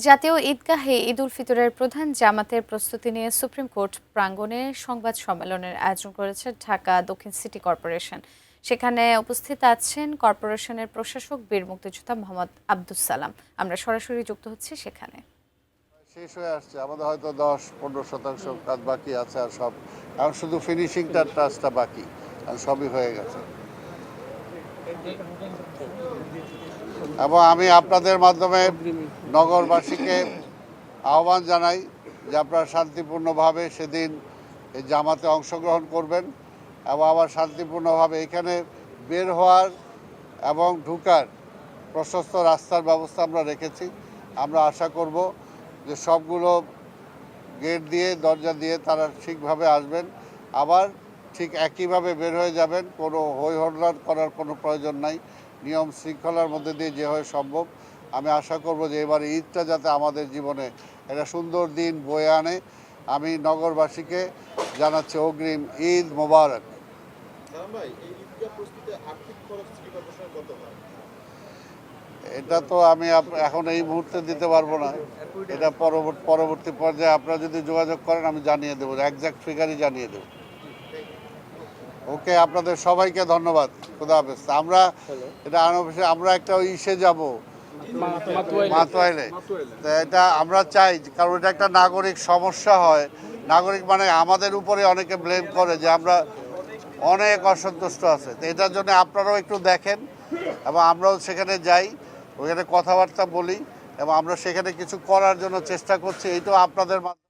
জাতীয় ঈদগাহে ঈদ উল ফিতরের প্রধান জামাতের প্রস্তুতি নিয়ে সুপ্রিম কোর্ট প্রাঙ্গণে সংবাদ সম্মেলনের আয়োজন করেছে ঢাকা দক্ষিণ সিটি কর্পোরেশন। সেখানে উপস্থিত আছেন কর্পোরেশনের প্রশাসক বীর মুক্তিযোদ্ধা মোহাম্মদ আব্দুস সালাম। আমরা সরাসরি যুক্ত হচ্ছি সেখানে। শেষ হয়ে আসছে আমাদের, হয়তো 10-15% কাজ বাকি আছে, আর সব এখন শুধু ফিনিশিংটা টাচটা বাকি, আর সবই হয়ে গেছে। এবং আমি আপনাদের মাধ্যমে নগরবাসীকে আহ্বান জানাই যে আপনারা শান্তিপূর্ণভাবে সেদিন এই জামাতে অংশগ্রহণ করবেন এবং আবার শান্তিপূর্ণভাবে এখানে বের হওয়ার এবং ঢুকার প্রশস্ত রাস্তার ব্যবস্থা আমরা রেখেছি। আমরা আশা করব যে সবগুলো গেট দিয়ে দরজা দিয়ে তারা ঠিকভাবে আসবেন, আবার ঠিক একইভাবে বের হয়ে যাবেন। কোনো হই হল্লার করার কোনো প্রয়োজন নাই, নিয়ম শৃঙ্খলার মধ্যে দিয়ে যে হয় সম্ভব। আমি আশা করব যে এবার ঈদটা যাতে আমাদের জীবনে একটা সুন্দর দিন বয়ে আনে। আমি নগরবাসীকে জানাচ্ছি অগ্রিম ঈদ মোবারক। এটা তো আমি এখন এই মুহূর্তে দিতে পারবো না, এটা পরবর্তী পর্যায়ে আপনারা যদি যোগাযোগ করেন আমি জানিয়ে দেবো, একজ্যাক্ট ফিগারই জানিয়ে দেবো। ওকে, আপনাদের সবাইকে ধন্যবাদ। খুদা হাফেজ। আমরা এটা আমরা একটা ইসে যাব মাতোয়াইলে, তো এটা আমরা চাই, কারণ এটা একটা নাগরিক সমস্যা হয়। নাগরিক মানে আমাদের উপরে অনেকে ব্লেম করে যে আমরা অনেক অসন্তুষ্ট আছে, তো এটার জন্য আপনারাও একটু দেখেন এবং আমরাও সেখানে যাই, ওখানে কথাবার্তা বলি এবং আমরা সেখানে কিছু করার জন্য চেষ্টা করছি। এইটাও আপনাদের মাধ্যমে